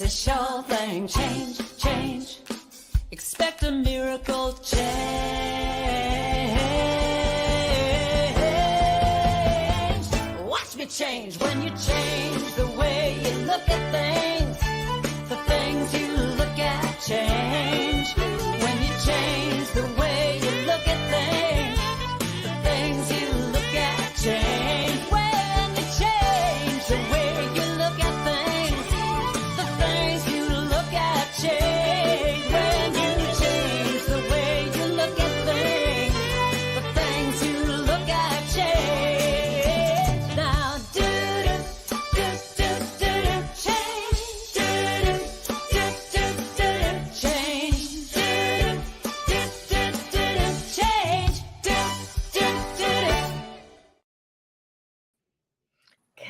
a sure thing. Change, change. Expect a miracle change. Watch me change when you change the way you look at things. The things you look at change. When you change the way you look at things. The things you look at change. When you change the way you look at things. The things you look at change. When you change the way you look at things. The things you look at change. Now do do do do do do change. Do do do do do change. Do do do do do change. Do do do do.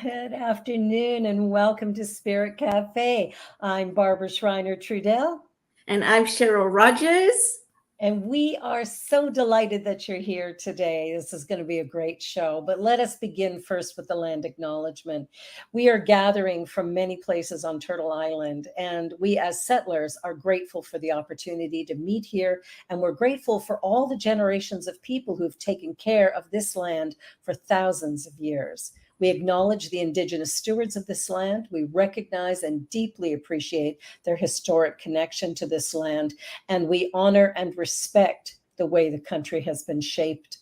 Good afternoon and welcome to Spirit Cafe. I'm Barbara Schreiner Trudell, And I'm Cheryl Rogers. and we are so delighted that you're here today. This is going to be a great show, but let us begin first with the land acknowledgement. We are gathering from many places on Turtle Island, and we as settlers are grateful for the opportunity to meet here, and we're grateful for all the generations of people who've taken care of this land for thousands of years. We acknowledge the Indigenous stewards of this land. We recognize and deeply appreciate their historic connection to this land, and we honor and respect the way the country has been shaped.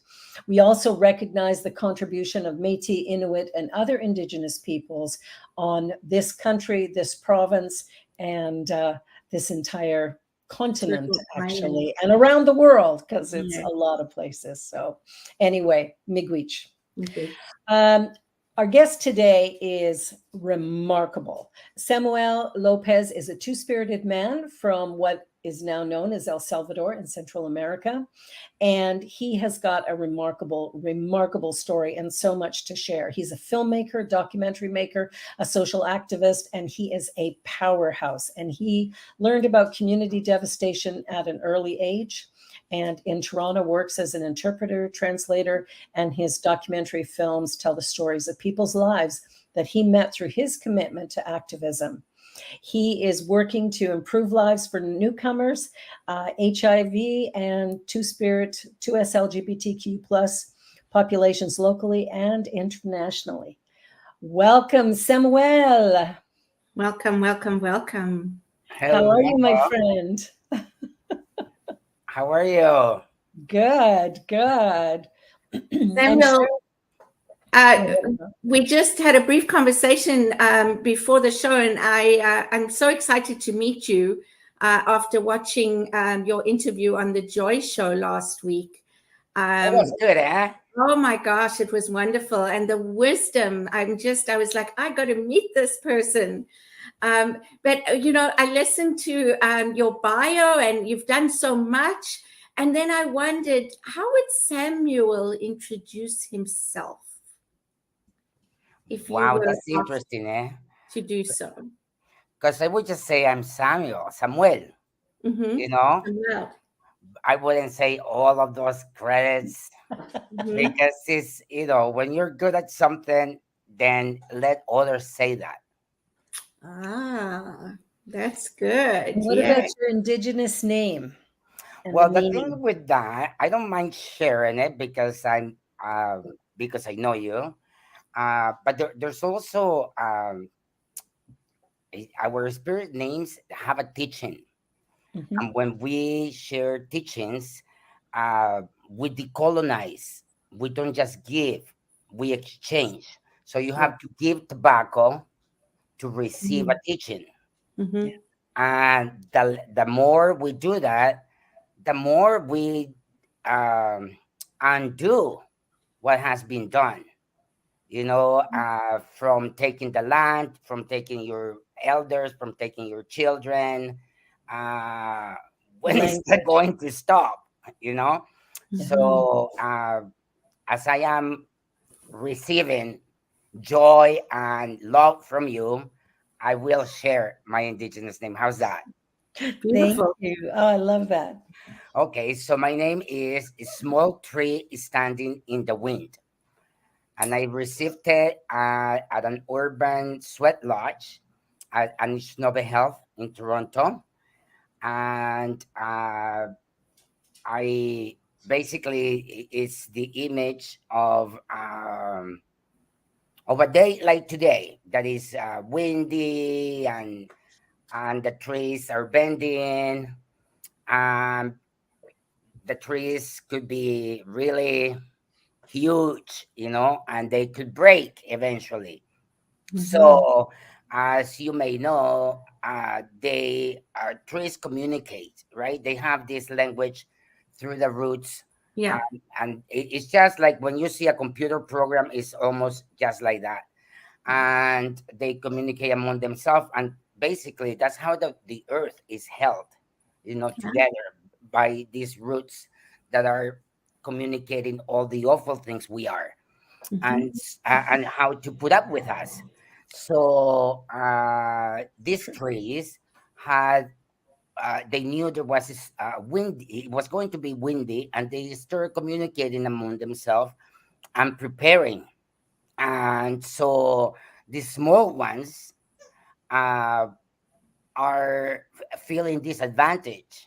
We also recognize the contribution of Métis, Inuit, and other Indigenous peoples on this country, this province, and this entire continent, actually, and around the world, because it's a lot of places. So anyway, miigwech. Okay. Our guest today is remarkable. Samuel Lopez is a two-spirited man from what is now known as El Salvador in Central America. And he has got a remarkable, remarkable story and so much to share. He's a filmmaker, documentary maker, a social activist, and he is a powerhouse. And he learned about community devastation at an early age. And in Toronto works as an interpreter, translator, and his documentary films tell the stories of people's lives that he met through his commitment to activism. He is working to improve lives for newcomers, HIV and two-spirit, 2SLGBTQ plus populations locally and internationally. Welcome, Samuel. Welcome, welcome, welcome. How are you, my friend? How are you? Good, good. Samuel, we just had a brief conversation before the show, and I'm so excited to meet you after watching your interview on the Joy Show last week. That was good, eh? Oh my gosh, it was wonderful. And the wisdom, I was like, I got to meet this person. But, you know, I listened to your bio and you've done so much. And then I wondered, how would Samuel introduce himself? If you Wow, were that's asked interesting, eh? to do so. Because I would just say I'm Samuel. Mm-hmm. You know, Samuel. I wouldn't say all of those credits Mhm. because it's, you know, when you're good at something, then let others say that. Ah, that's good. What Yeah. about your Indigenous name? and Well, the meaning? thing with that, I don't mind sharing it because because I know you. But there's also our spirit names have a teaching. Mhm. And when we share teachings, we decolonize. We don't just give, we exchange. So you have to give tobacco to receive a teaching. Mhm. And the more we do that, the more we undo what has been done. You know, from taking the land, from taking your elders, from taking your children. When is that going to stop? You know? So as I am receiving joy and love from you, I will share my Indigenous name. How's that? Beautiful. Thank you. Oh, I love that. Okay, so my name is Small Tree Standing in the Wind. And I received it at an urban sweat lodge and it's Nova Health in Toronto, and I basically it's the image of a day like today that is windy and the trees are bending, and the trees could be really huge, and they could break eventually. Mhm. So, as you may know, they trees communicate, right? They have this language through the roots, Yeah. and it's just like when you see a computer program, it's almost just like that, and they communicate among themselves, and basically that's how the earth is held, Yeah. together by these roots that are communicating all the awful things we are, Mhm. and how to put up with us. So these trees had they knew there was this wind. It was going to be windy, and they started communicating among themselves and preparing. And so the small ones uh, are feeling disadvantage,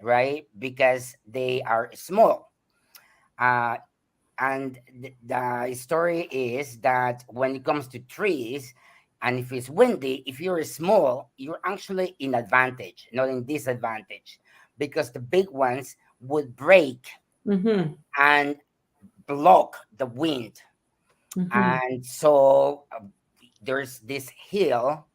right? Because they are small. Uh, and the story is that when it comes to trees, and if it's windy, if you're small, you're actually in advantage, not in disadvantage, because the big ones would break Mhm. and block the wind. Mhm. And so there's this hill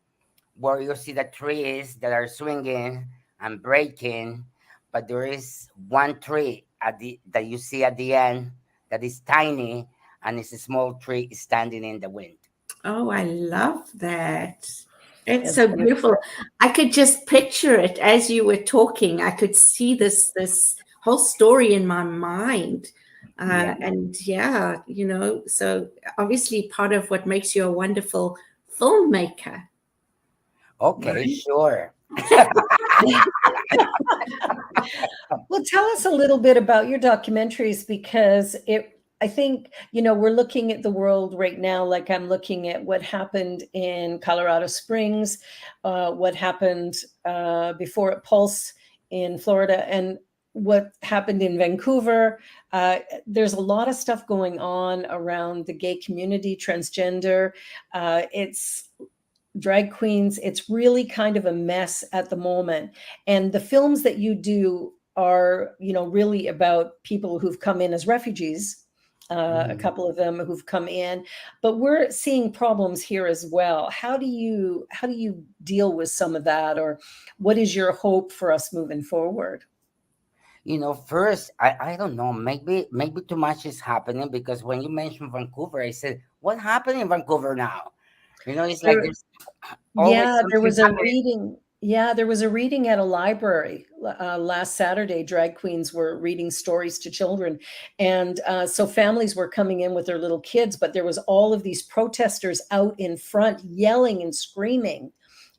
where you see the trees that are swinging and breaking, but there is one tree that you see at the end that is tiny, and it's a small tree standing in the wind. Oh, I love that. It's It's so beautiful. beautiful. I could just picture it as you were talking. I could see this whole story in my mind. Yeah. And yeah, so obviously part of what makes you a wonderful filmmaker, Okay, right? sure. Well, tell us a little bit about your documentaries because I think, we're looking at the world right now, like I'm looking at what happened in Colorado Springs, what happened before at Pulse in Florida, and what happened in Vancouver. There's a lot of stuff going on around the gay community, transgender. It's drag queens. It's really kind of a mess at the moment. And the films that you do are, really about people who've come in as refugees. A Mhm. couple of them who've come in, but we're seeing problems here as well. How do you deal with some of that, or what is your hope for us moving forward? First, I don't know, maybe too much is happening, because when you mentioned Vancouver, I said, what happened in Vancouver now? It's like There, there's always Yeah, there something was a happening. reading. Yeah, there was a reading at a library last Saturday. Drag queens were reading stories to children. And so families were coming in with their little kids, but there was all of these protesters out in front yelling and screaming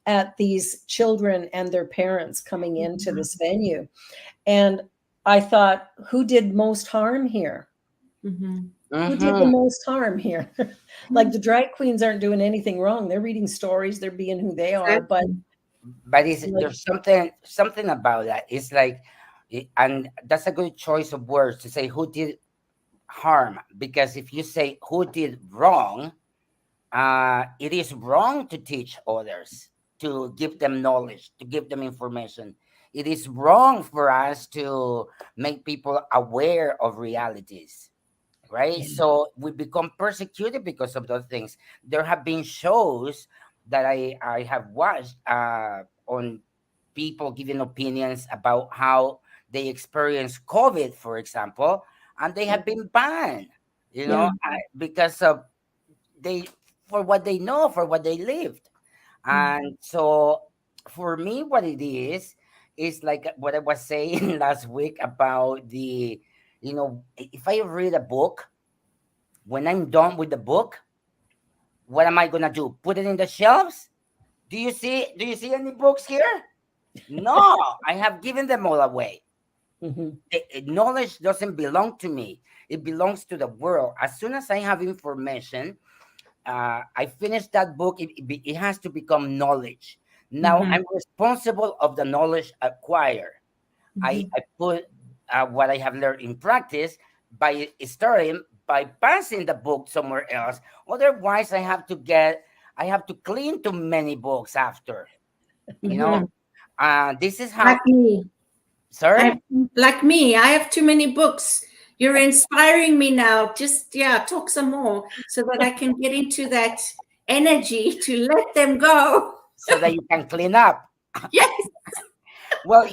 at these children and their parents coming into this venue. And I thought, who did most harm here? Mhm. Who did the Hmm. most harm here? Like the drag queens aren't doing anything wrong. They're reading stories, they're being who they are, but Exactly. But like, there's something about that. It's like, and that's a good choice of words to say who did harm, because if you say who did wrong, it is wrong to teach others, to give them knowledge, to give them information. It is wrong for us to make people aware of realities, right? yeah. So we become persecuted because of those things. There have been shows that I have watched on people giving opinions about how they experience COVID, for example, and they have been banned, Yeah. because of they for what they know, for what they lived. Mm. And so for me, what it is like what I was saying last week about if I read a book, when I'm done with the book, what am I gonna do? Put it in the shelves? Do you see any books here? No, I have given them all away. Mhm. Knowledge doesn't belong to me. It belongs to the world. As soon as I have information, I finished that book. It has to become knowledge. Now Mhm. I'm responsible of the knowledge acquired. Mhm. I put what I have learned in practice by starting by passing the book somewhere else. Otherwise, I have to clean too many books after. You know, Mhm. this is how. Like me. I Sorry. like me. I have too many books. You're inspiring me now. Just yeah, talk some more so that I can get into that energy to let them go. So that you can clean up. Yes. Well,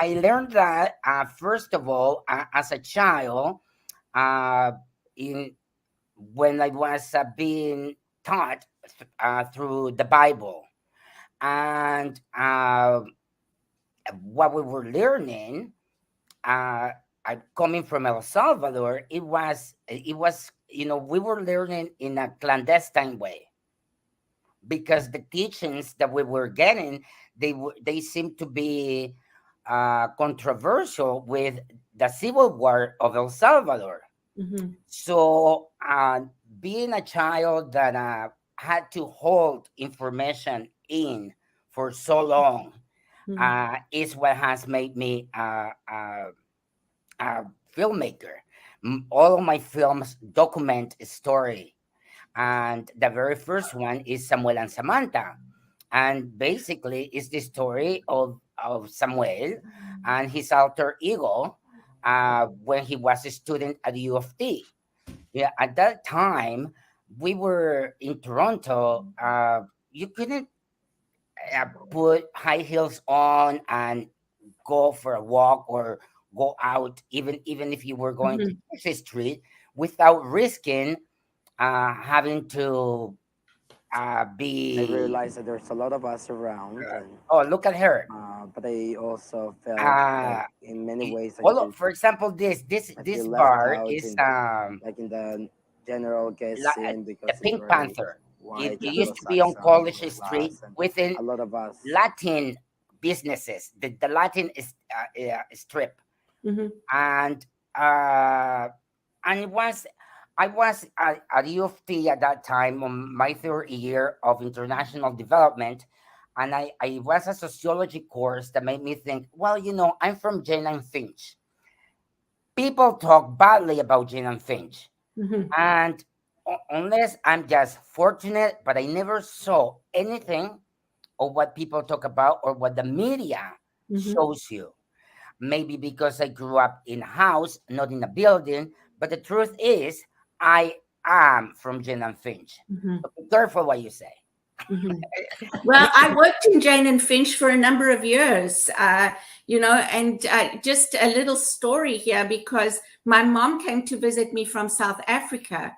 I learned that first of all, as a child, uh, in when I was being taught through the Bible, and what we were learning, uh, coming from El Salvador, it was we were learning in a clandestine way because the teachings that we were getting they seemed to be controversial with the civil war of El Salvador. Mhm. So being a child that had to hold information in for so long Mhm. is what has made me a filmmaker. All of my films document a story, and the very first one is Samuel and Samantha, and basically it's the story of Samuel and his alter ego when he was a student at U of T. Yeah, at that time we were in Toronto. You couldn't put high heels on and go for a walk or go out, even if you were going to Mhm. the street, without risking having to I be. realized that there's a lot of us around, and Oh, look at her. but I also felt like Uh, in many ways for example, this this I this feel left bar out is in like in the general guest scene the because it's Pink very Panther. It, white, it used to be on Anglo-Saxon, College middle Street class, and within a lot of us. Latin businesses, the Latin is strip, Mhm. and uh, it was I was at U of T at that time on my third year of international development, and I was a sociology course that made me think, well, I'm from Jane and Finch. People talk badly about Jane and Finch, Mhm. and unless I'm just fortunate, but I never saw anything of what people talk about or what the media Mhm. shows you. Maybe because I grew up in a house, not in a building. But the truth is, I am from Jane and Finch. Mhm. So be careful what you say. Mhm. Well, I worked in Jane and Finch for a number of years, and just a little story here because my mom came to visit me from South Africa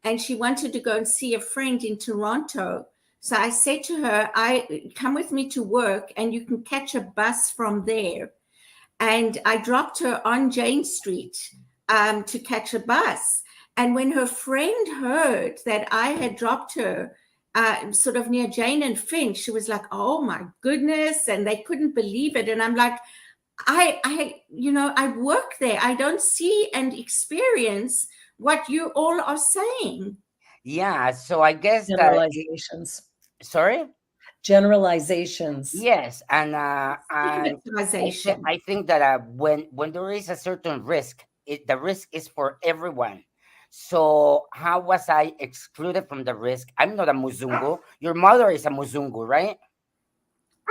and she wanted to go and see a friend in Toronto. So I said to her, I come with me to work and you can catch a bus from there. And I dropped her on Jane Street to catch a bus. And when her friend heard that I had dropped her sort of near Jane and Finch, she was like, "Oh my goodness!" And they couldn't believe it. And I'm like, I work there. I don't see and experience what you all are saying. Yeah, so I guess that. Generalizations. Sorry. Generalizations. Yes, and Stigmatization. I think that when there is a certain risk, the risk is for everyone. So how was I excluded from the risk? I'm not a Muzungu. Your mother is a Muzungu, right?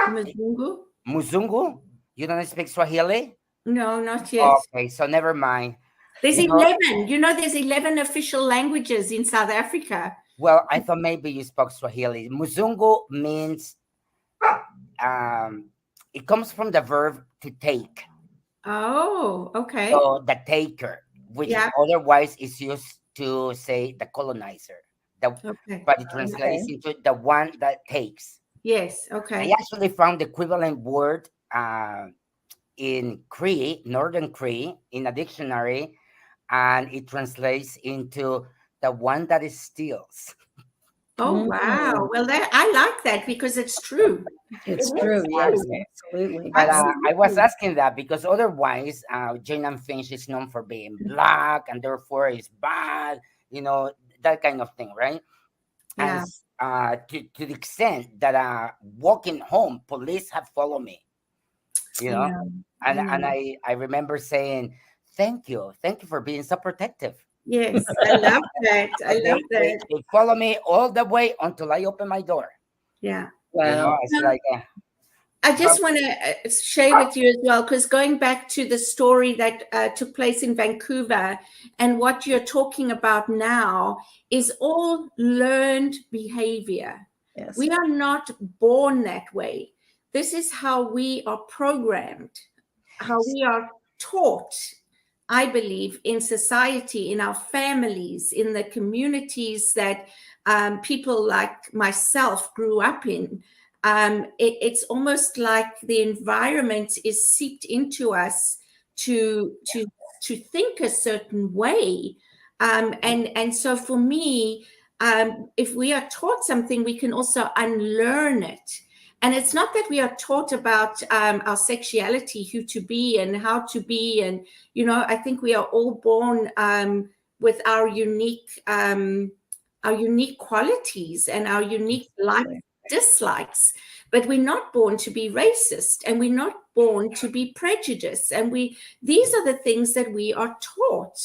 Mzungu? Muzungu? You don't speak Swahili? No, not yet. Okay, so never mind. There's You know, 11. There's 11 official languages in South Africa. well, I thought maybe you spoke Swahili. Muzungu means um, it comes from the verb to take. Oh, okay. So the taker, which Yeah. otherwise is used to say the colonizer. The, Okay. but it Okay. translates into the one that takes. Yes. I Okay. actually found the equivalent word in Cree, Northern Cree, in a dictionary, and it translates into the one that is steals. Oh, wow. Mm, Well, I like that because it's true. It it's is true. Yes, true. absolutely. But I was Absolutely. asking that because otherwise, Jane and Finch is known for being black and therefore is bad, you know, that kind of thing, right? Yeah. And to the extent that walking home, police have followed me, you I know, know. and I know. I remember saying, thank you for being so protective. Yes, I love that. I love that. They follow me all the way until I open my door. Yeah. Wow. It's like, I just want to share with you as well, because going back to the story that took place in Vancouver, and what you're talking about now is all learned behavior. Yes. We are not born that way. This is how we are programmed, how we are taught, I believe, in society, in our families, in the communities that people like myself grew up in. It's almost like the environment is seeped into us to think a certain way, and so for me, if we are taught something, we can also unlearn it. And it's not that we are taught about our sexuality, who to be and how to be, and I think we are all born with our unique qualities and our unique likes, dislikes, but we're not born to be racist, and we're not born to be prejudiced, and these are the things that we are taught.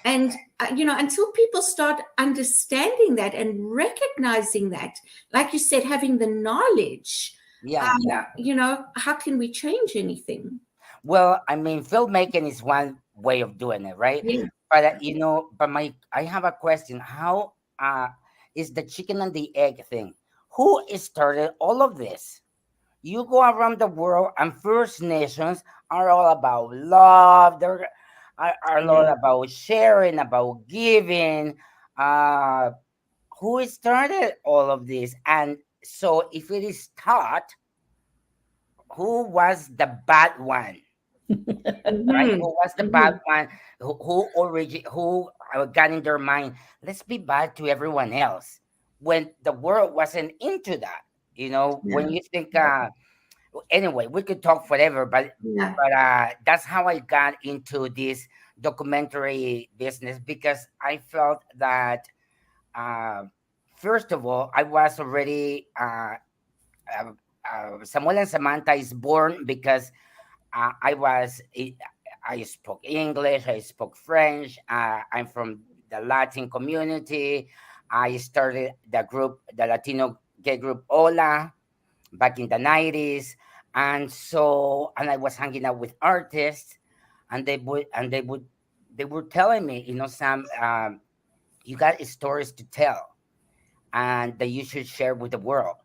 And until people start understanding that and recognizing that, like you said, having the knowledge, how can we change anything? well, I mean, filmmaking is one way of doing it, right? Yeah. But I have a question. How is the chicken and the egg thing? Who started all of this? You go around the world, and First Nations are all about love. They're are all about sharing, about giving. Uh, who started all of this? And so, if it is taught, who was the bad one? Right? Mhm. Who was the bad one? Who got in their mind? Let's be bad to everyone else when the world wasn't into that. When you think. Anyway, we could talk forever, but Yeah. that's how I got into this documentary business, because I felt that uh, first of all, I was already Samuel and Samantha is born because I spoke English, I spoke French. I'm from the Latin community. I started the Latino gay group Hola back in the 90s. And I was hanging out with artists, and they were telling me, Sam, you got stories to tell, and that you should share with the world.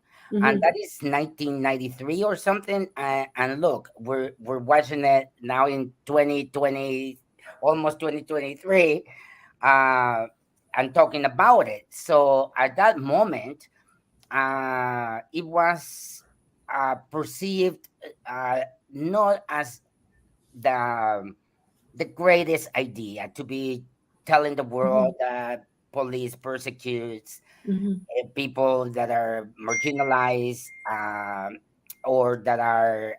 And Mhm. that is 1993 or something. And look, we're watching it now in 2020, almost 2023, and talking about it. So at that moment, it was perceived not as the the greatest idea to be telling the world that police persecutes Mhm. people that are marginalized, or that are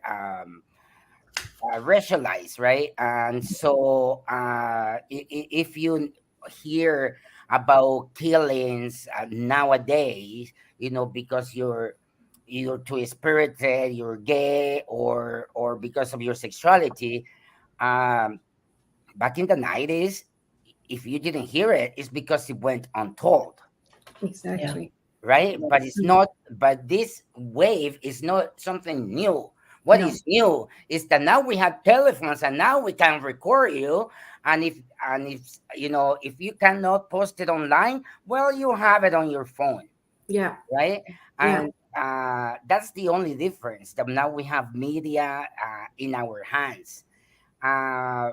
racialized, right? And so if you hear about killings nowadays, because you're too spirited, you're gay, or because of your sexuality, um, back in the 90s, if you didn't hear it, it's because it went untold, Exactly. right? But it's Mhm. not. But this wave is not something new. What No. is new is that now we have telephones, and now we can record you. And if if you cannot post it online, well, you have it on your phone, Yeah. right? Yeah. And that's the only difference. That now we have media in our hands, uh,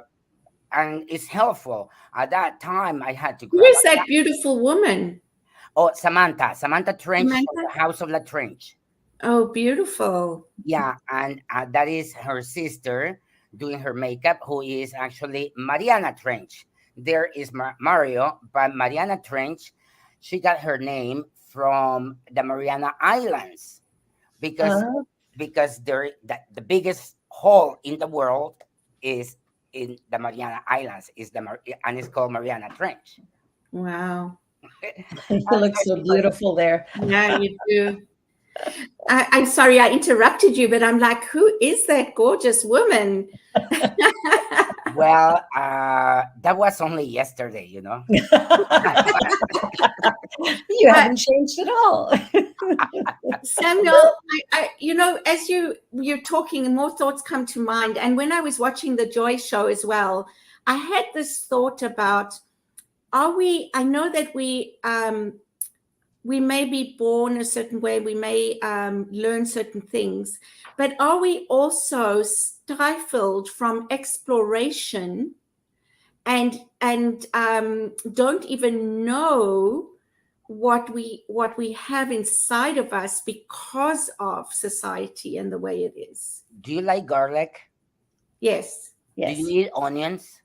and it's helpful. At that time, I had to Who grab is that beautiful woman? Samantha Trench from Samantha? the House of La Trench. Oh, beautiful. Yeah, and that is her sister doing her makeup, who is actually Mariana Trench. There is Mario, but Mariana Trench, she got her name from the Mariana Islands, because Uh, the biggest hole in the world is in the Mariana Islands, and it's called Mariana Trench. Wow. You look so beautiful there. Yeah, you do. I'm sorry I interrupted you, but I'm like, who is that gorgeous woman? Well, that was only yesterday, you know. You haven't changed at all. Samuel, as you're talking, more thoughts come to mind. And when I was watching the Joy Show as well, I had this thought about, I know that we may be born a certain way, we may learn certain things, but are we also stifled from exploration and don't even know what we have inside of us because of society and the way it is? Do you like garlic? Yes. Yes. Do you eat onions?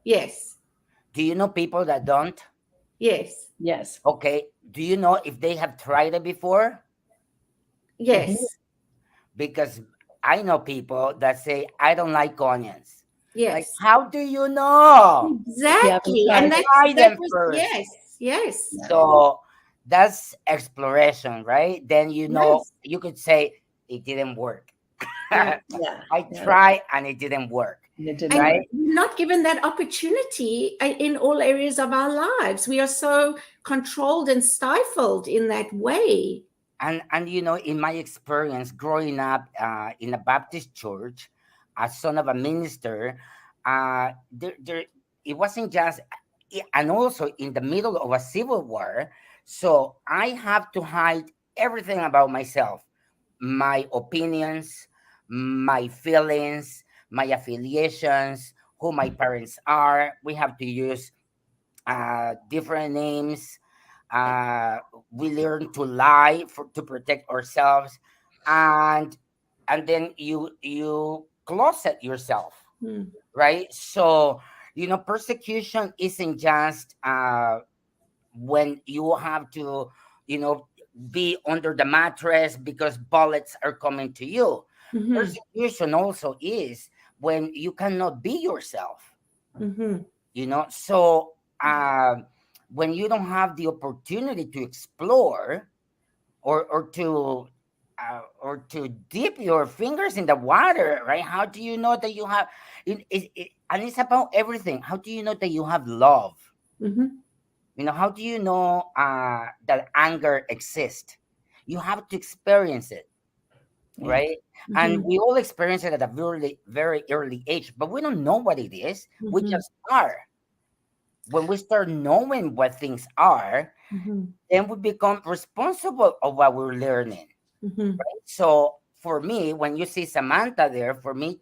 Yes. Do you know people that don't? Yes. Yes. Okay. Do you know if they have tried it before? Yes. Because I know people that say, I don't like onions. Yes. Like, how do you know? Exactly. Yeah, And try them first. yes. Yes. So that's exploration, right? Then you know, Yes. you could say it didn't work. Yeah. I tried and it didn't work. It did And not. Right? we're not given that opportunity in all areas of our lives. We are so controlled and stifled in that way. And you know, in my experience growing up in a Baptist church, as son of a minister, there it wasn't just, and also in the middle of a civil war, so I have to hide everything about myself, my opinions, my feelings, my affiliations, who my parents are. We have to use different names. uh, we learn to lie to protect ourselves, and then you closet yourself, Hmm. right? So you know, persecution isn't just when you have to, you know, be under the mattress because bullets are coming to you. Mm-hmm. Persecution also is when you cannot be yourself, Mm-hmm. you know. So when you don't have the opportunity to explore, or to dip your fingers in the water, right? How do you know that you have and it's about everything. How do you know that you have love? Mm-hmm. You know, how do you know that anger exists? You have to experience it, right? And Mm-hmm. we all experience it at a very, very early age, but we don't know what it is. We Mm-hmm. just are. When we start knowing what things are, Mm-hmm. then we become responsible of what we're learning. Mm-hmm. So for me, when you see Samantha there, for me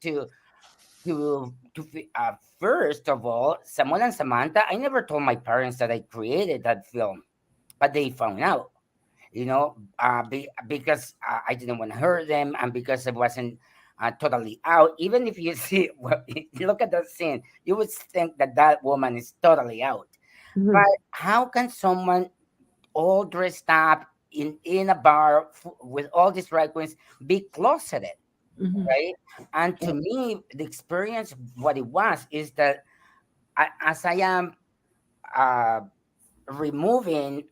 first of all, Samuel and Samantha, I never told my parents that I created that film, but they found out, you know, because I didn't want to hurt them, and because it wasn't totally out. Even if you see, well, you look at that scene, you would think that that woman is totally out. Mm-hmm. But how can someone all dressed up in a bar with all these drag queens be closeted, Mm-hmm. right? And to me, the experience, what it was, is that as I am uh, removing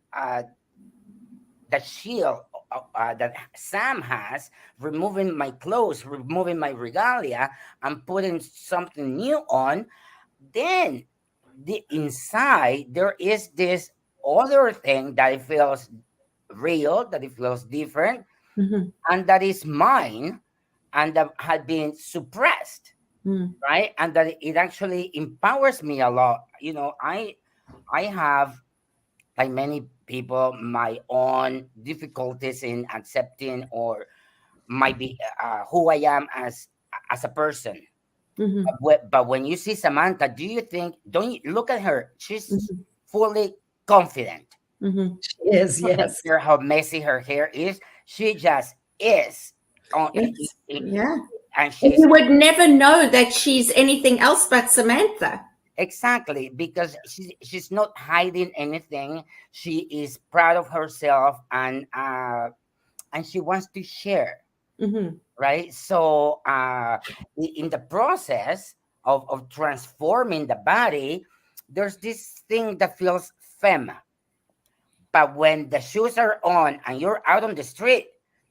the shield that Sam has, removing my clothes, removing my regalia, and putting something new on, then the inside there is this other thing that it feels real, that it feels different, Mm-hmm. and that is mine, and that had been suppressed, Mm-hmm. right? And that it actually empowers me a lot. You know, I have, like many people, my own difficulties in accepting or might be who I am as a person. Mm-hmm. But when you see Samantha, do you think? Don't you look at her? She's Mm-hmm. fully confident. Mm-hmm. She is, I don't yes. care how messy her hair is. She just is. On, Yes. Yeah. and And she's you would never know that she's anything else but Samantha. exactly, because she's not hiding anything. She is proud of herself, and she wants to share, Mm-hmm. right? So in the process of transforming the body, there's this thing that feels femme, But when the shoes are on and you're out on the street,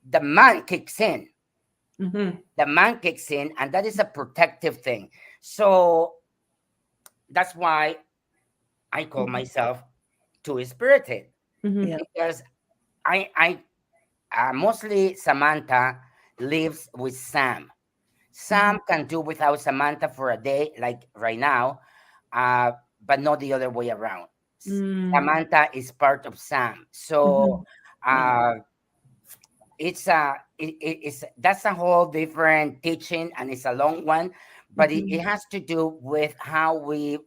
the man kicks in. Mm-hmm. The man kicks in, and that is a protective thing. So that's why I call myself two-spirited, Mm-hmm. Yeah. because I mostly Samantha lives with Sam. Sam can do without Samantha for a day, like right now, but not the other way around. Samantha is part of Sam, so it's that's a whole different teaching, and it's a long one, but it has to do with how we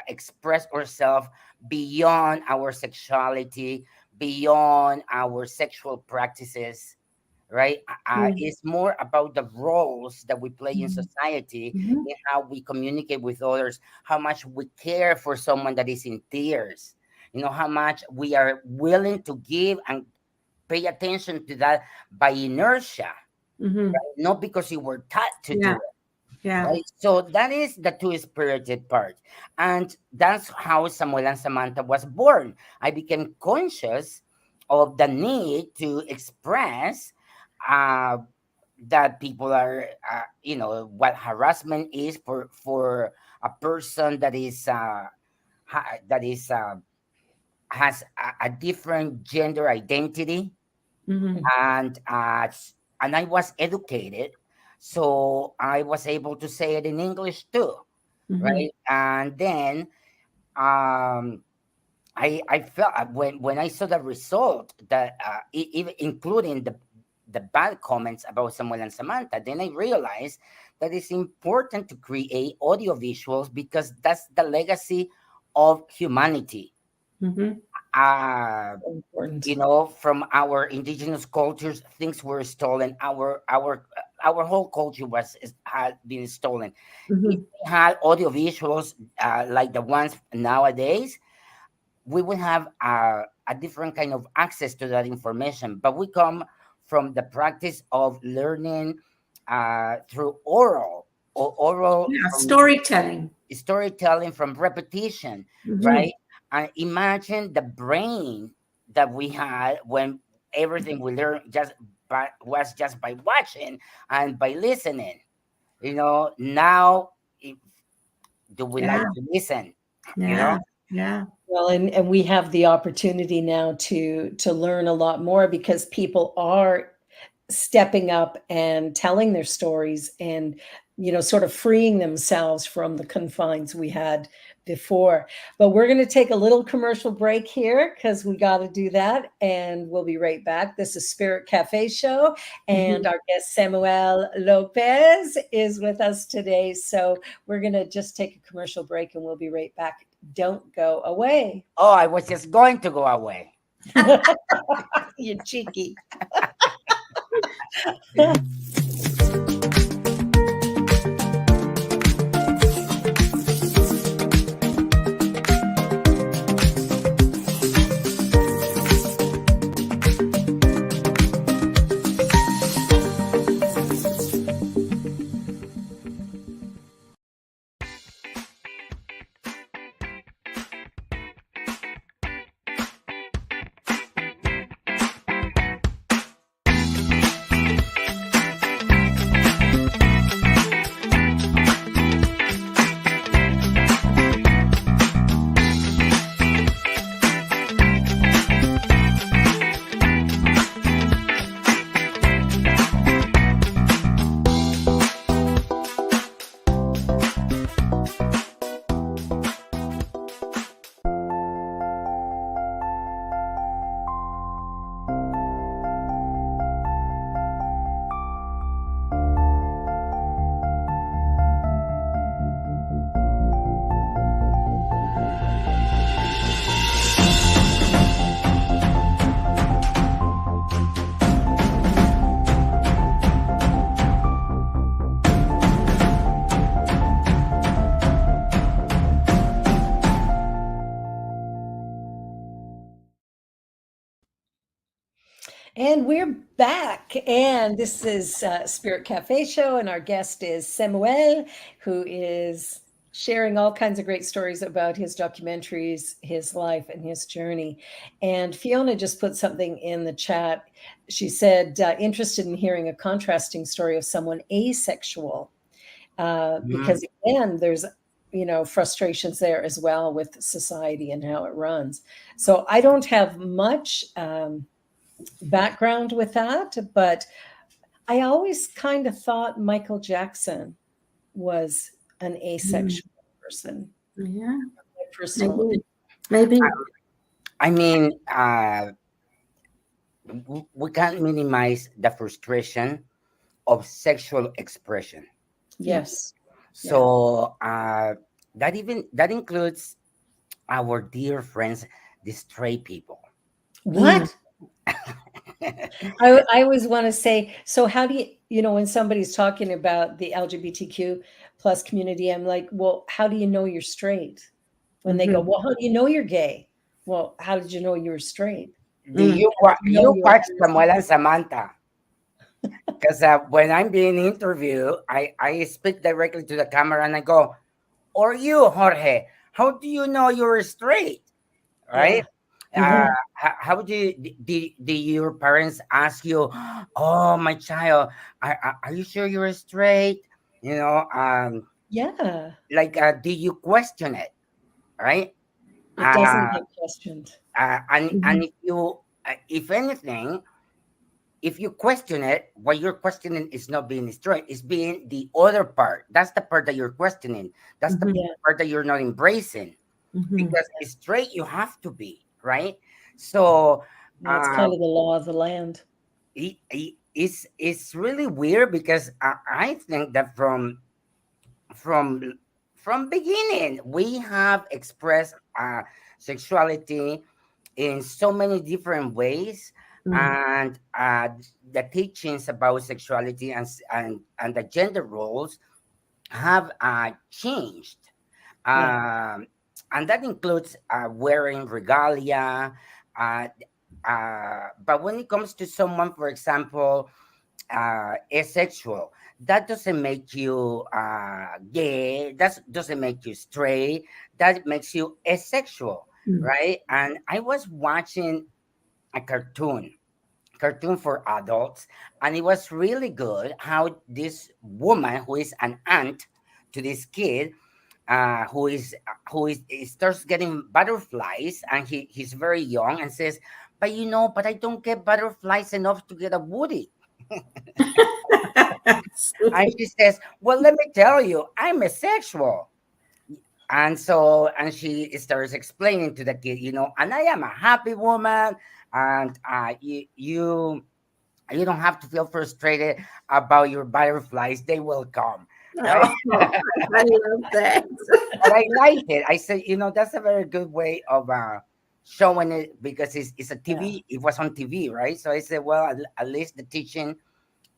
express ourselves beyond our sexuality, beyond our sexual practices, right? It's more about the roles that we play in society, and how we communicate with others, how much we care for someone that is in tears, how much we are willing to give and pay attention to that by inertia, right? Not because you were taught to do it. Yeah. Right? So that is the two-spirited part. And that's how Samuel and Samantha was born. I became conscious of the need to express that people are, what harassment is for a person that is that is has a different gender identity, and I was educated, so I was able to say it in English too, right? And then I felt when I saw the result, that even including the bad comments about Samuel and Samantha, then I realized that it's important to create audio visuals, because that's the legacy of humanity. Important. From our indigenous cultures, things were stolen. Our whole culture had been stolen. If we had audio visuals like the ones nowadays, we would have a different kind of access to that information. But we come from the practice of learning through oral storytelling, from repetition, right? And imagine the brain that we had when everything we learned was just by watching and by listening. Now, do we like to listen? Well, and we have the opportunity now to learn a lot more, because people are stepping up and telling their stories, and sort of freeing themselves from the confines we had before. But we're going to take a little commercial break here, because we got to do that, and we'll be right back. This is Spirit Cafe Show, and our guest Samuel Lopez is with us today. So we're going to just take a commercial break, and we'll be right back. Don't go away. Oh, I was just going to go away. You're cheeky. And we're back, and this is Spirit Cafe Show, and our guest is Samuel, who is sharing all kinds of great stories about his documentaries, his life, and his journey. And Fiona just put something in the chat. She said, interested in hearing a contrasting story of someone asexual, because again, there's frustrations there as well with society and how it runs. So I don't have much background with that, but I always kind of thought Michael Jackson was an asexual person. Yeah. Personal. Maybe. I mean, we can't minimize the frustration of sexual expression. Yes. So that includes our dear friends, the straight people. What? I always want to say, so how do when somebody's talking about the LGBTQ plus community, I'm like, well, how do you know you're straight? When they go, well, how do you know you're gay? Well, how did you know you were straight? Do you watch Samuel and Samantha? Because when I'm being interviewed, I speak directly to the camera and I go, or you, Jorge, how do you know you're straight? Right? Yeah. How do your parents ask you, oh, my child, are you sure you're straight? Yeah. Like, do you question it? Right? It doesn't get questioned. And if anything, if you question it, what you're questioning is not being straight, it's being the other part. That's the part that you're questioning. That's the part that you're not embracing. Because straight you have to be, right? So it's kind of the law of the land. It's really weird because I think that from beginning we have expressed sexuality in so many different ways, and the teachings about sexuality and the gender roles have changed. And that includes wearing regalia. But when it comes to someone, for example, asexual, that doesn't make you gay. That doesn't make you straight. That makes you asexual, right? And I was watching a cartoon for adults, and it was really good how this woman who is an aunt to this kid, who starts getting butterflies, and he's very young and says, but I don't get butterflies enough to get a Woody. And she says, well, let me tell you, I'm asexual. And she starts explaining to the kid, and I am a happy woman, and you don't have to feel frustrated about your butterflies. They will come. Right? Oh, I love that. But I like it. I said, that's a very good way of showing it, because it's a TV. It was on TV, right? So I said, well, at least the teaching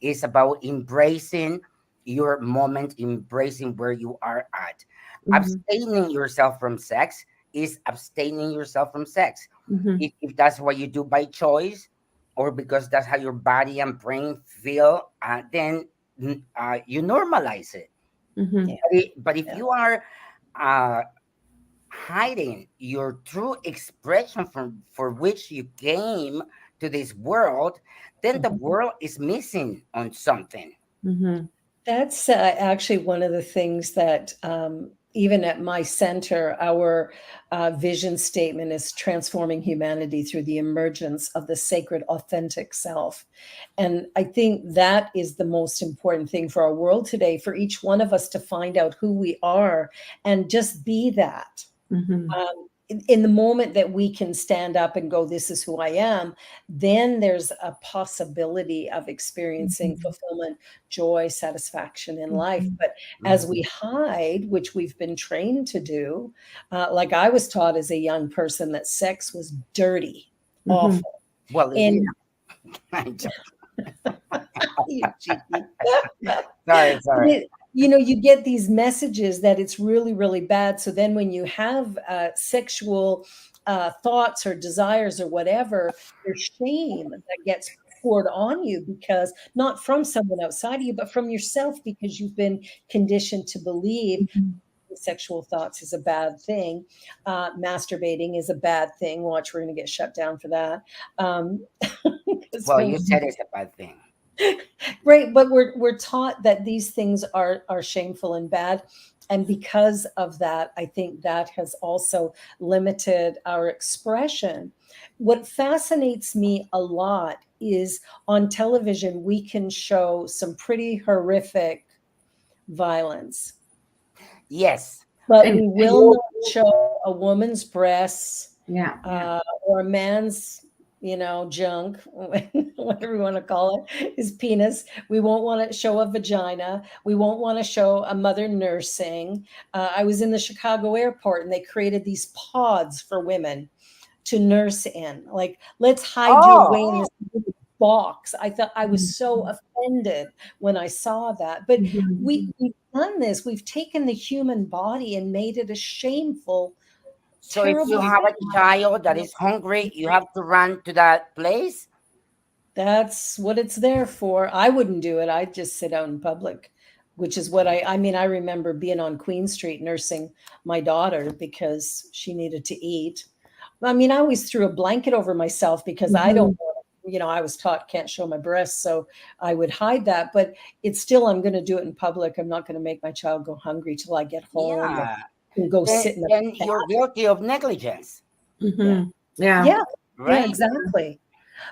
is about embracing your moment, embracing where you are at. Abstaining yourself from sex is abstaining yourself from sex. If that's what you do by choice, or because that's how your body and brain feel, then you normalize it. But if you are hiding your true expression for which you came to this world, then the world is missing on something. That's actually one of the things that even at my center, our vision statement is transforming humanity through the emergence of the sacred, authentic self. And I think that is the most important thing for our world today, for each one of us to find out who we are and just be that. In the moment that we can stand up and go, this is who I am, then there's a possibility of experiencing fulfillment, joy, satisfaction in life. But as we hide, which we've been trained to do, like I was taught as a young person that sex was dirty, awful. Well, And sorry. You get these messages that it's really, really bad. So then when you have sexual thoughts or desires or whatever, there's shame that gets poured on you, because not from someone outside of you, but from yourself, because you've been conditioned to believe sexual thoughts is a bad thing. Masturbating is a bad thing. Watch, we're going to get shut down for that. 'Cause Well, you said it's a bad thing. right, but we're taught that these things are shameful and bad. And because of that, I think that has also limited our expression. What fascinates me a lot is on television, we can show some pretty horrific violence, Yes. but And- we will not show a woman's breasts Yeah. or a man's, junk, whatever you want to call it, his penis. We won't want to show a vagina. We won't want to show a mother nursing. I was in the Chicago airport and they created these pods for women to nurse in. Like, let's hide you away in this little box. I thought I was so offended when I saw that. But we've done this. We've taken the human body and made it a shameful, So if you have a child that is hungry, you have to run to that place? That's what it's there for. I wouldn't do it. I'd just sit out in public, which is what I mean, I remember being on Queen Street nursing my daughter because she needed to eat. I mean, I always threw a blanket over myself because I don't want I was taught can't show my breasts, so I would hide that. But it's still, I'm going to do it in public. I'm not going to make my child go hungry till I get home. Yeah. And go sit in the Then you're guilty of negligence. Yeah. Yeah, Right? exactly.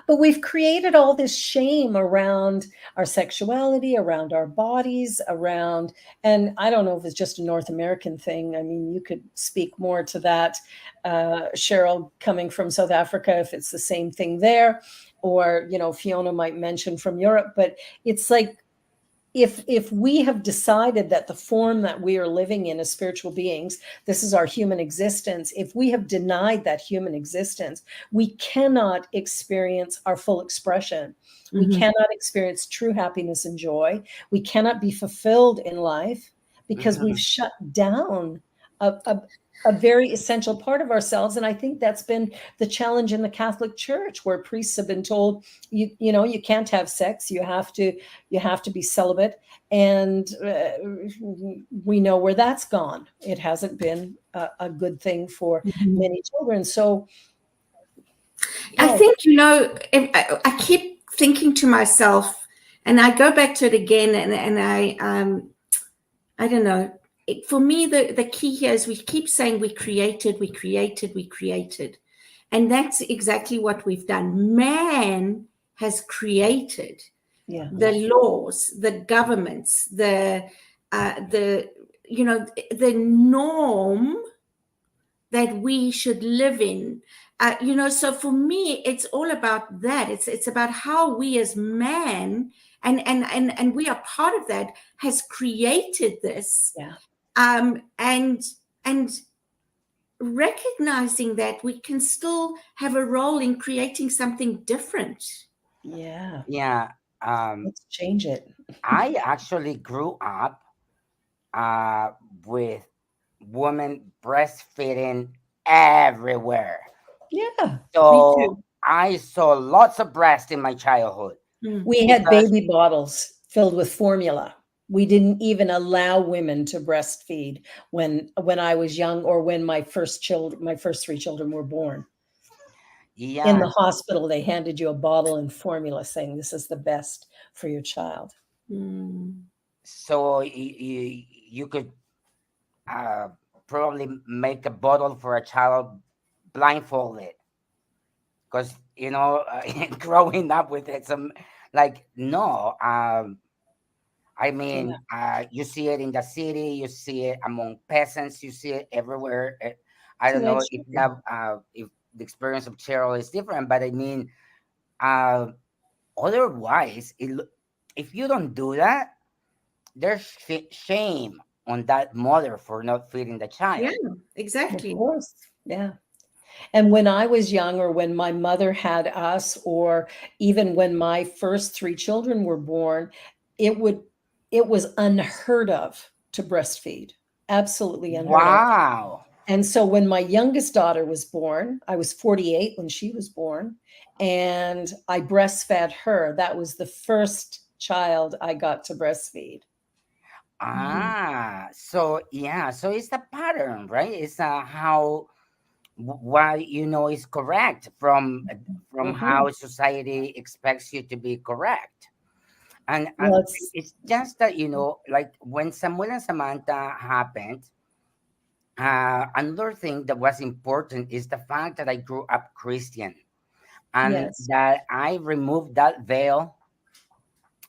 But we've created all this shame around our sexuality, around our bodies, and I don't know if it's just a North American thing. I mean, you could speak more to that, Cheryl, coming from South Africa, if it's the same thing there, or, Fiona might mention from Europe, but it's like, if we have decided that the form that we are living in as spiritual beings, this is our human existence, if we have denied that human existence, we cannot experience our full expression. We cannot experience true happiness and joy. We cannot be fulfilled in life because we've shut down a very essential part of ourselves. And I think that's been the challenge in the Catholic Church, where priests have been told, you can't have sex. You have to be celibate. And we know where that's gone. It hasn't been a good thing for many children. So I think, I keep thinking to myself, and I go back to it again, and I don't know. For me, the key here is we keep saying we created. And that's exactly what we've done. Man has created the laws, the governments, the norm that we should live in. So for me, it's all about that. It's about how we as man, and we are part of that, has created this. And recognizing that we can still have a role in creating something different. Yeah. Let's change it. I actually grew up with women breastfeeding everywhere. Yeah. So I saw lots of breast in my childhood. We had baby bottles filled with formula. We didn't even allow women to breastfeed when I was young, or when my first 3 children were born. Yeah. In the hospital, they handed you a bottle and formula saying this is the best for your child. So you could probably make a bottle for a child blindfolded, because growing up with it, I mean, you see it in the city, you see it among peasants, you see it everywhere. I don't know if the experience of Cheryl is different, but I mean, otherwise, if you don't do that, there's shame on that mother for not feeding the child. Yeah, exactly. Of course. Yeah. And when I was young, or when my mother had us, or even when my first 3 children were born, it was unheard of to breastfeed. Absolutely unheard of. Wow. And so when my youngest daughter was born, I was 48 when she was born, and I breastfed her. That was the first child I got to breastfeed. So yeah, so it's the pattern, right? It's how what you know is correct from how society expects you to be correct. And Well, it's it's just that, like when Samuel and Samantha happened, another thing that was important is the fact that I grew up Christian and yes, that I removed that veil,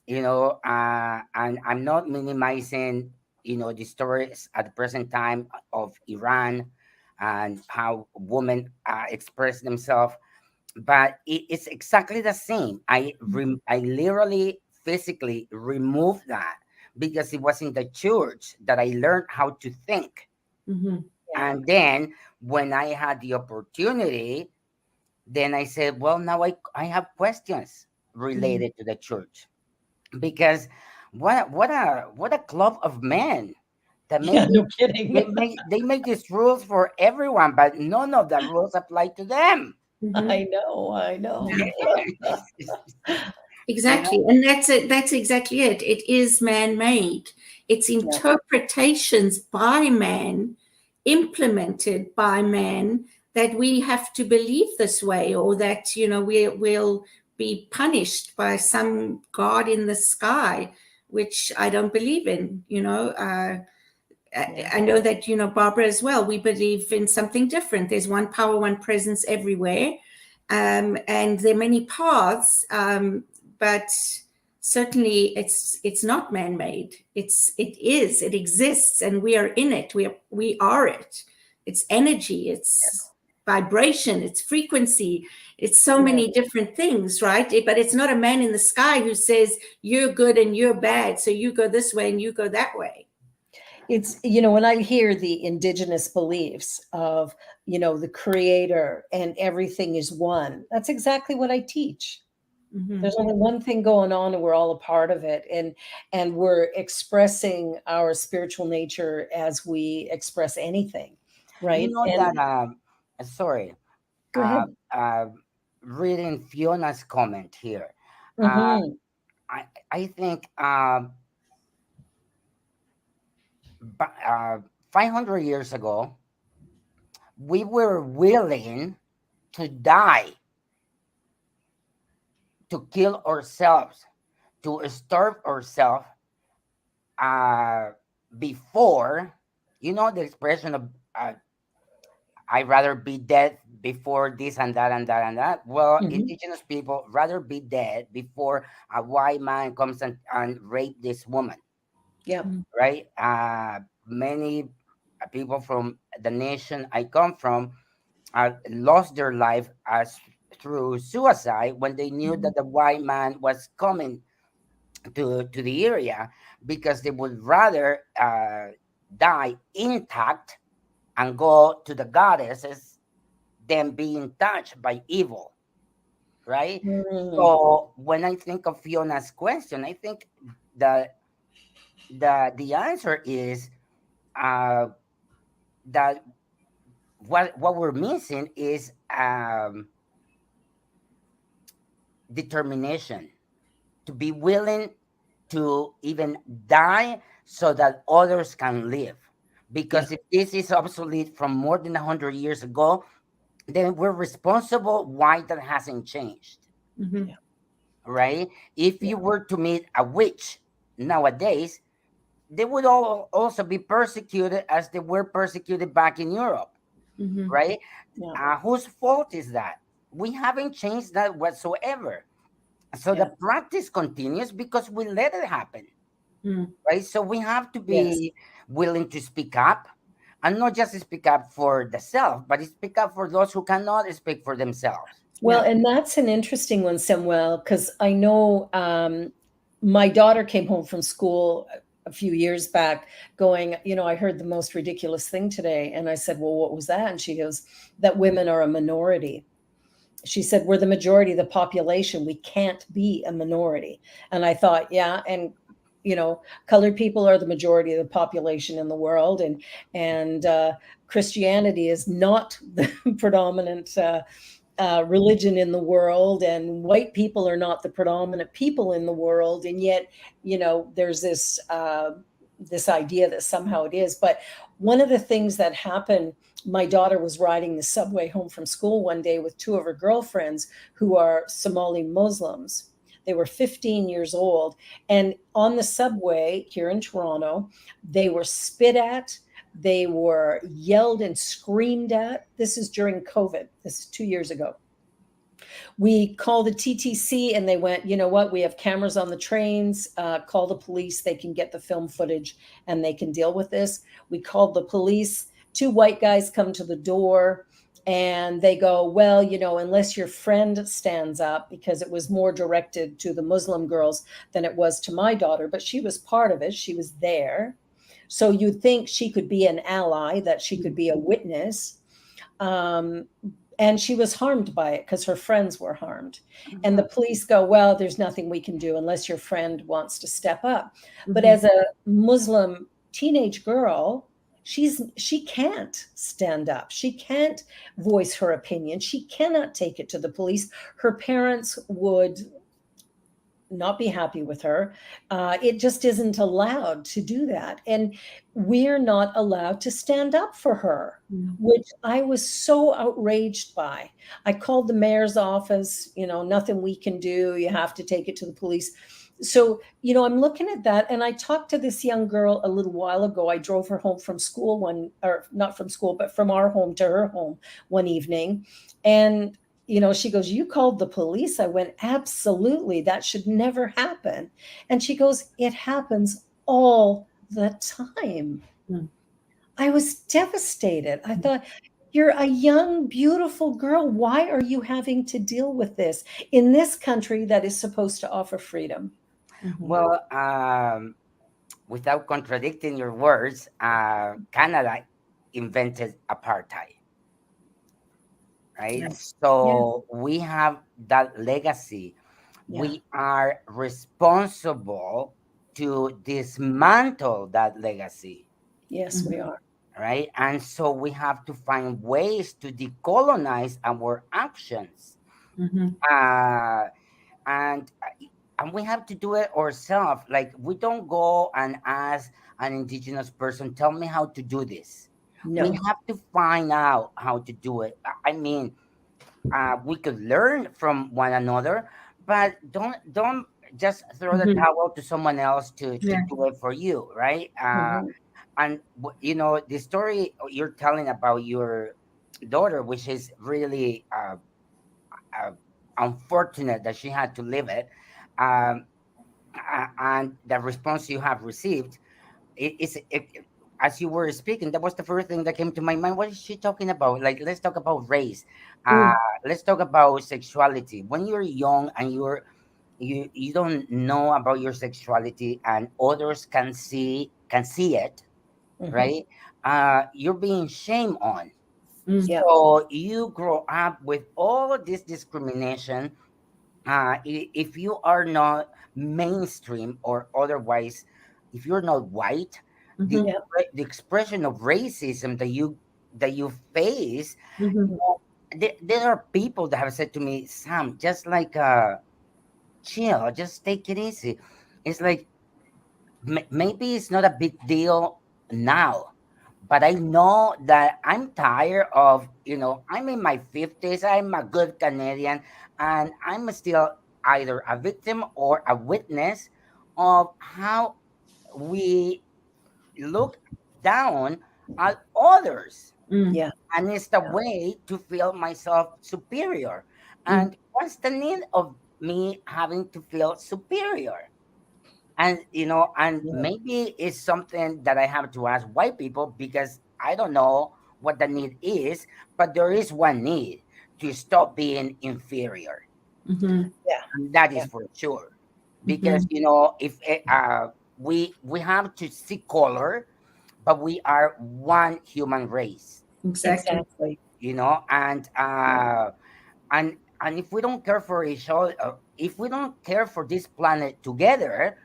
and I'm not minimizing, the stories at the present time of Iran and how women express themselves, but it's exactly the same. I literally physically removed that because it was in the church that I learned how to think. Mhm. yeah, And then when I had the opportunity, then I said, well, now I have questions related to the church because what a club of men that yeah, make no it, kidding. they make these rules for everyone, but none of the rules apply to them. Mhm. I know. you know Exactly. And that's it. That's exactly it. It is man-made. It's Yeah, interpretations by man, implemented by man, that we have to believe this way, or that, we'll be punished by some God in the sky, which I don't believe in. yeah, I know that, Barbara as well, we believe in something different. There's one power, one presence everywhere. And there are many paths, but certainly it's not man-made. It exists, and we are in it. We are it. It's energy, it's vibration, it's frequency, it's so yeah. many different things, right? But it's not a man in the sky who says you're good and you're bad, so you go this way and you go that way. It's, when I hear the indigenous beliefs of, the creator and everything is one, that's exactly what I teach. Mhm. There's only one thing going on and we're all a part of it. And we're expressing our spiritual nature as we express anything, right? that And sorry, go uh, ahead. uh, reading Fiona's comment here. Uh, Hmm. I think 500 years ago, we were willing to die, to kill ourselves, to starve ourselves uh, before, the expression of I'd rather be dead before this and that and that and that. Well, Hmm. indigenous people rather be dead before a white man comes and rape this woman, Yeah. right? Many people from the nation I come from lost their life as through suicide when they knew that the white man was coming to the area because they would rather die intact and go to the goddesses than being touched by evil, right? Mhm. So when I think of Fiona's question, I think that the answer is uh, that what we're missing is determination to be willing to even die so that others can live. Yeah. Because if this is obsolete from more than 100 years ago, then we're responsible why that hasn't changed, Mhm. Yeah. right? If Yeah. you were to meet a witch nowadays, they would all also be persecuted as they were persecuted back in Europe, Mhm. right? Yeah. Whose fault is that? We haven't changed that whatsoever. So Yeah. the practice continues because we let it happen, Mm. right? So we have to Yes. be willing to speak up, and not just speak up for the self, but speak up for those who cannot speak for themselves. Well, Yeah. and that's an interesting one, Samuel, because I know my daughter came home from school a few years back going, I heard the most ridiculous thing today. And I said, well, what was that? And she goes, that women are a minority. She said, we're the majority of the population. We can't be a minority. And I thought, yeah. And, colored people are the majority of the population in the world. And Christianity is not the predominant religion in the world, and white people are not the predominant people in the world, and yet there's this this idea that somehow it is. But one of the things that happened, my daughter was riding the subway home from school one day with two of her girlfriends who are Somali Muslims. They were 15 years old. And on the subway here in Toronto, they were spit at, they were yelled and screamed at. This is during COVID. This is 2 years ago. We called the TTC and they went, you know what, we have cameras on the trains, call the police, they can get the film footage and they can deal with this. We called the police, two white guys come to the door and they go, well, you know, unless your friend stands up, because it was more directed to the Muslim girls than it was to my daughter, but she was part of it, she was there. So you'd think she could be an ally, that she could be a witness. And she was harmed by it because her friends were harmed. Mm-hmm. And the police go, well, there's nothing we can do unless your friend wants to step up. Mm-hmm. But as a Muslim teenage girl, she can't stand up. She can't voice her opinion. She cannot take it to the police. Her parents would not be happy with her. It just isn't allowed to do that. And we're not allowed to stand up for her, which I was so outraged by. I called the mayor's office, you know, nothing we can do. You have to take it to the police. So, you know, I'm looking at that. And I talked to this young girl a little while ago. I drove her home from school or not from school, but from our home to her home one evening. And you know, she goes, you called the police? I went, absolutely. That should never happen. And she goes, it happens all the time. I was devastated. I thought, you're a young, beautiful girl. Why are you having to deal with this in this country that is supposed to offer freedom? Well, without contradicting your words, Canada invented apartheid. Right? Yes. So we have that legacy. Yeah. We are responsible to dismantle that legacy. Yes, we are. Right? And so we have to find ways to decolonize our actions. And we have to do it ourselves. Like, we don't go and ask an indigenous person, tell me how to do this. No. We have to find out how to do it. I mean, we could learn from one another, but don't just throw the towel to someone else to do it for you, right? And you know, the story you're telling about your daughter, which is really unfortunate that she had to live it, and the response you have received, as you were speaking, that was the first thing that came to my mind. What is she talking about? Like, let's talk about race. Let's talk about sexuality. When you're young and you don't know about your sexuality and others can see it, right? You're being shamed on. So you grow up with all of this discrimination. If you are not mainstream or otherwise, if you're not white, the expression of racism that you face, there are people that have said to me, Sam, just like chill, just take it easy. It's like, maybe it's not a big deal now, but I know that I'm tired of, you know, I'm in my 50s, I'm a good Canadian, and I'm still either a victim or a witness of how we look down at others. And it's the way to feel myself superior. And what's the need of me having to feel superior? And you know, and maybe it's something that I have to ask white people, because I don't know what the need is, but there is one need: to stop being inferior. And that is for sure. Because you know, if we have to see color, but we are one human race. Exactly. You know, and if we don't care for each other, if we don't care for this planet together,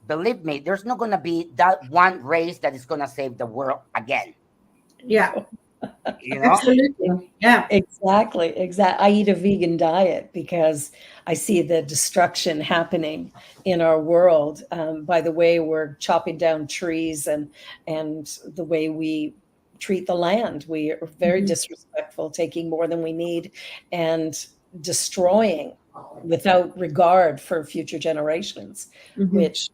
believe me, there's not going to be that one race that is going to save the world again. you know. Absolutely. Yeah. Exactly. I eat a vegan diet because I see the destruction happening in our world, by the way we're chopping down trees, and the way we treat the land. We are very Mhm. disrespectful, taking more than we need, and destroying without regard for future generations. Mhm. Which,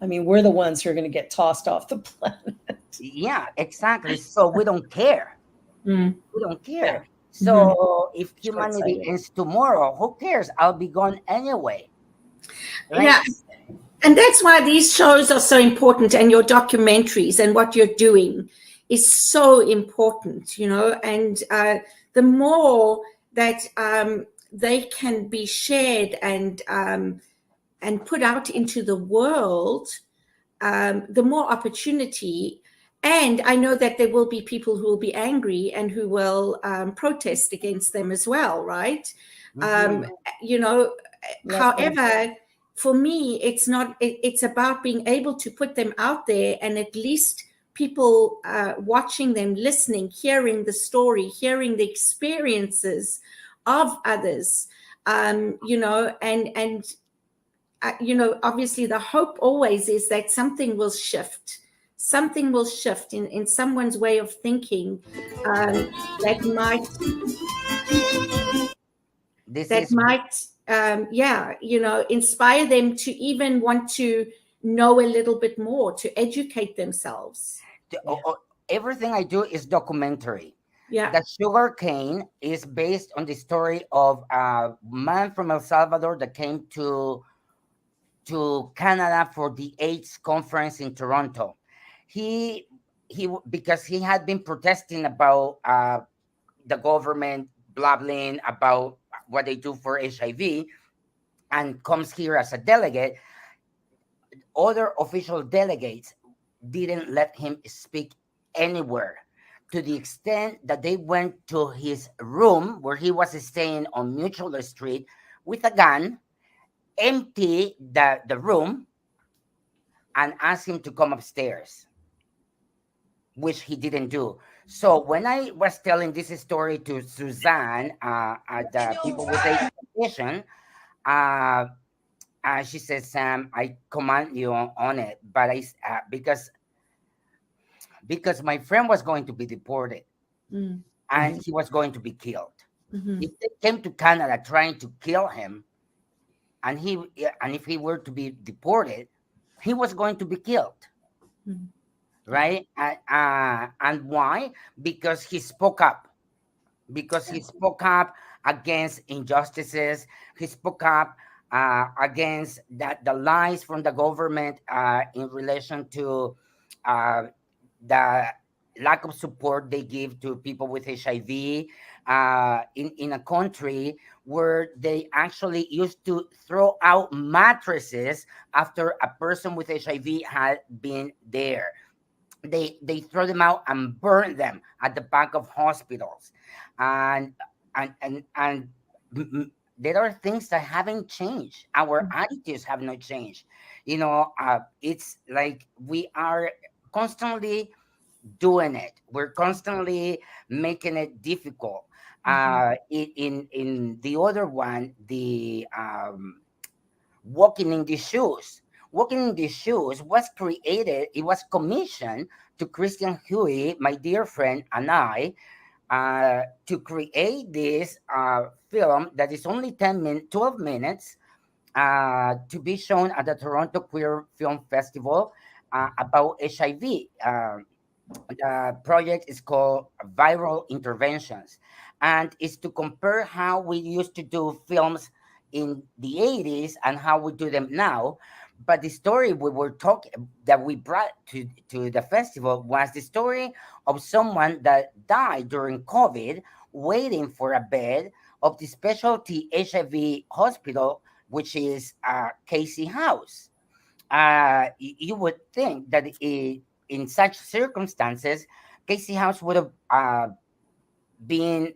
I mean, we're the ones who are going to get tossed off the planet. Yeah, exactly. So we don't care. Mm. We don't Yeah, care. Mhm. So if humanity short-sighted. ends tomorrow, who cares? I'll be gone anyway, right? Yeah. And that's why these shows are so important, and your documentaries and what you're doing is so important, and the more that they can be shared and put out into the world, the more opportunity. And I know that there will be people who will be angry and who will protest against them as well, right? Um, Mhm. you know, Let them. however, for me, it's about being able to put them out there, and at least people watching them, listening, hearing the story, hearing the experiences of others, and obviously the hope always is that something will shift. Something will shift in someone's way of thinking, that might This that is might inspire them to even want to know a little bit more, to educate themselves. Yeah. everything I do is documentary. Yeah. The Sugarcane is based on the story of a man from El Salvador that came to Canada for the AIDS conference in Toronto. He because he had been protesting about the government blabbling about what they do for HIV, and comes here as a delegate. Other official delegates didn't let him speak anywhere, to the extent that they went to his room where he was staying on Mutual Street with a gun, empty the room, and asked him to come upstairs, which he didn't do. So when I was telling this story to Suzanne, at the People with AIDS Foundation, uh, she says, "Sam, I command you on it, but because my friend was going to be deported Mm. and Mhm. he was going to be killed. Mhm. If they came to Canada trying to kill him, and if he were to be deported, he was going to be killed, Mhm. right? And why? Because he spoke up. Because he spoke up against injustices. He spoke up against the lies from the government in relation to uh, the lack of support they give to people with HIV, in a country where they actually used to throw out mattresses after a person with HIV had been there. They throw them out and burn them at the back of hospitals, and and there are things that haven't changed. Our attitudes have not changed. It's like we are constantly doing it. We're constantly making it difficult. Mhm. In the other one, the walking in these shoes. Walking in these shoes was created, it was commissioned to Christian Huey, my dear friend, and I, to create this film that is only 12 minutes, to be shown at the Toronto Queer Film Festival, about HIV. The project is called Viral Interventions, and is to compare how we used to do films in the 80s and how we do them now. But the story we were talking that we brought to the festival was the story of someone that died during COVID, waiting for a bed of the specialty HIV hospital, which is Casey House. You would think that in such circumstances, Casey House would have been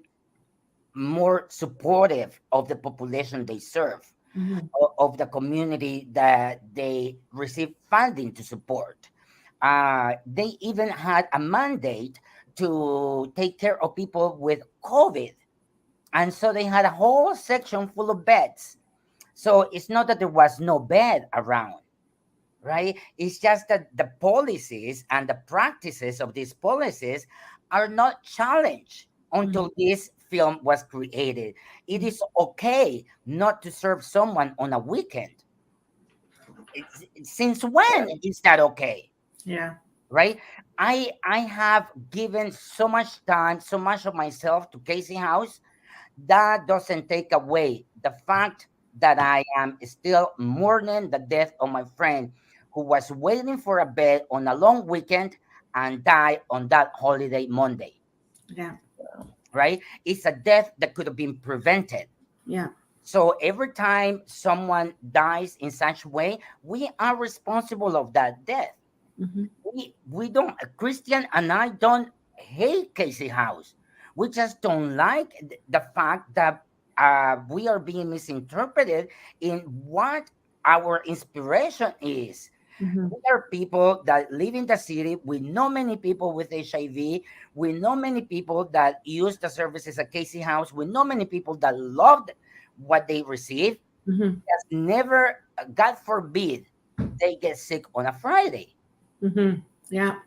more supportive of the population they serve, Mhm. of the community that they receive funding to support. They even had a mandate to take care of people with COVID. And so they had a whole section full of beds. So it's not that there was no bed around, right? It's just that the policies and the practices of these policies are not challenged until this film was created. It is okay not to serve someone on a weekend. Since when is that okay? Yeah. Right? I have given so much time, so much of myself to Casey House. That doesn't take away the fact that I am still mourning the death of my friend who was waiting for a bed on a long weekend and died on that holiday Monday. Yeah. Right? It's a death that could have been prevented. Yeah. So every time someone dies in such a way, we are responsible of that death. We don't, Christian and I don't hate Casey House. We just don't like the fact that we are being misinterpreted in what our inspiration is. We are people that live in the city. We know many people with HIV. We know many people that use the services at Casey House. We know many people that loved what they receive. Just never, God forbid, they get sick on a Friday. Yeah.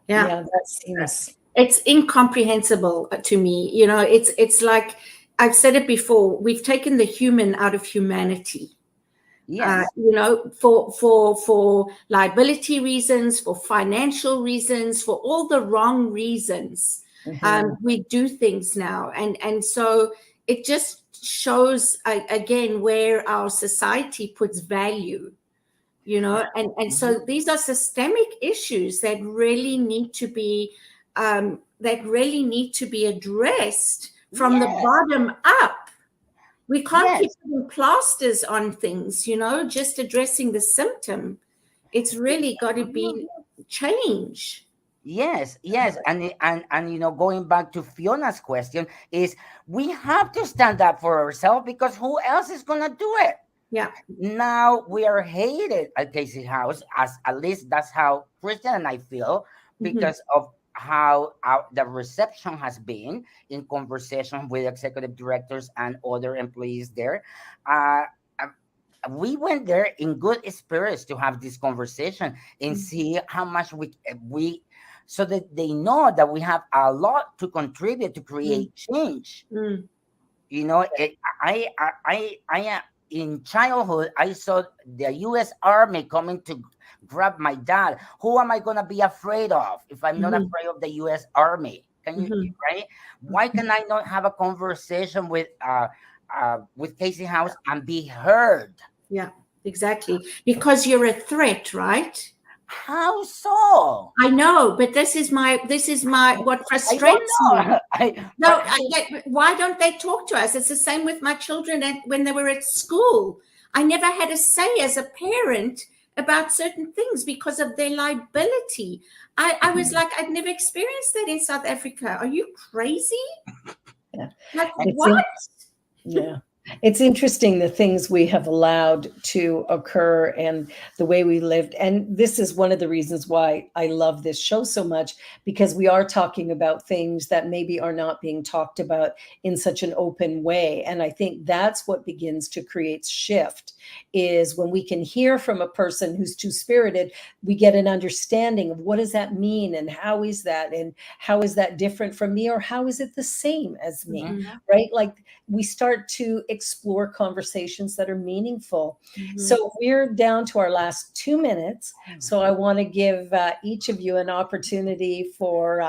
Yeah, that seems. It's incomprehensible to me. You know, it's like I've said it before. We've taken the human out of humanity. Yes. You know, for liability reasons, for financial reasons, for all the wrong reasons, we do things now, and so it just shows again where our society puts value. You know, and so these are systemic issues that really need to be addressed from the bottom up. We can't keep putting plasters on things, you know, just addressing the symptom. It's really got to be change. Yes, and you know, going back to Fiona's question, is we have to stand up for ourselves because who else is gonna do it? Yeah. Now we are hated at Casey House, as at least that's how Christian and I feel, because of how the reception has been in conversation with executive directors and other employees there. Uh, we went there in good spirits to have this conversation and see how much we so that they know that we have a lot to contribute to create change. You know, I in childhood, I saw the U.S. Army coming to grab my dad. Who am I gonna be afraid of if I'm not afraid of the U.S. Army? Can you right? Why can I not have a conversation with Casey House and be heard? Yeah, exactly. Because you're a threat, right? How so? I know, but this is my what frustrates me. Why don't they talk to us? It's the same with my children when they were at school. I never had a say as a parent about certain things because of their liability. I was like, I've never experienced that in South Africa. Are you crazy? Yeah. Like what? Yeah. It's interesting the things we have allowed to occur and the way we lived. And this is one of the reasons why I love this show so much, because we are talking about things that maybe are not being talked about in such an open way. And I think that's what begins to create shift, is when we can hear from a person who's two-spirited, we get an understanding of what does that mean and how is that different from me, or how is it the same as me, right? Like we start to explore conversations that are meaningful. So we're down to our last 2 minutes. So I want to give each of you an opportunity for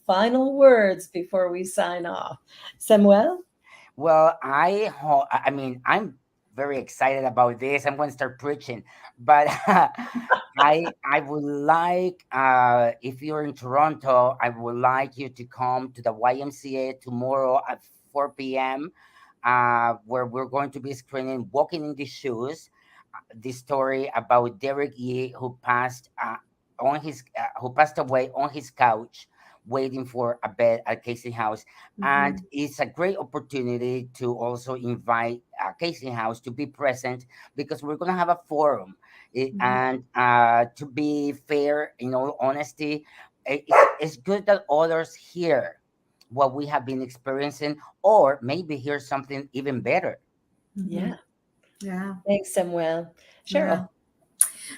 final words before we sign off. Samuel? Well, I mean, I'm very excited about this. I'm going to start preaching, but I would like, if you're in Toronto, I would like you to come to the YMCA tomorrow at 4 p.m. Where we're going to be screening "Walking in the Shoes," the story about Derek Yee, who passed away on his couch waiting for a bed at Casey House. And it's a great opportunity to also invite Casey House to be present, because we're going to have a forum. And to be fair, in all honesty, it's good that others hear what we have been experiencing, or maybe hear something even better. Yeah. Yeah. Thanks, Samuel. Cheryl. Yeah.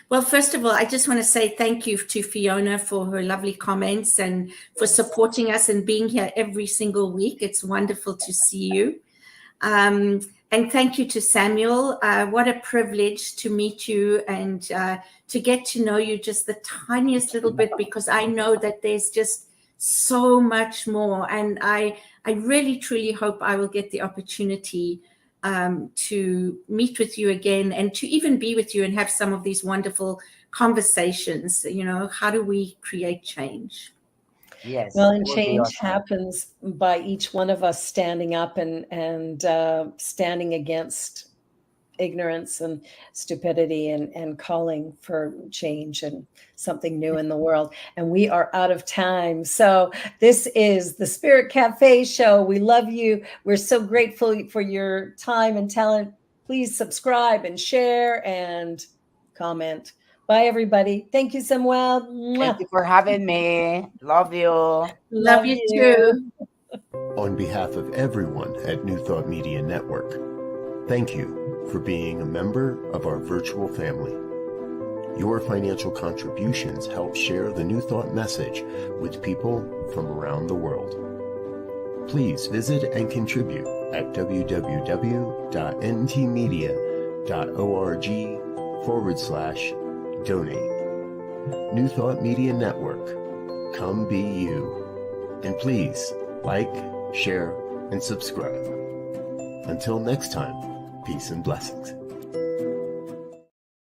Well, first of all, I just want to say thank you to Fiona for her lovely comments and for supporting us and being here every single week. It's wonderful to see you. And thank you to Samuel. What a privilege to meet you and to get to know you just the tiniest little bit, because I know that there's just so much more. And I really, truly hope I will get the opportunity to meet with you again and to even be with you and have some of these wonderful conversations. You know, how do we create change? Yes. Well, and change happens by each one of us standing up and standing against ignorance and stupidity and calling for change and something new in the world. And we are out of time. So this is the Spirit Cafe show. We love you. We're so grateful for your time and talent. Please subscribe and share and comment. Bye, everybody. Thank you, Samuel. Thank you for having me. Love you. Love you too. On behalf of everyone at New Thought Media Network, thank you for being a member of our virtual family. Your financial contributions help share the New Thought message with people from around the world. Please visit and contribute at www.ntmedia.org/donate. New Thought Media Network, come be you. And please like, share, and subscribe. Until next time, peace and blessings.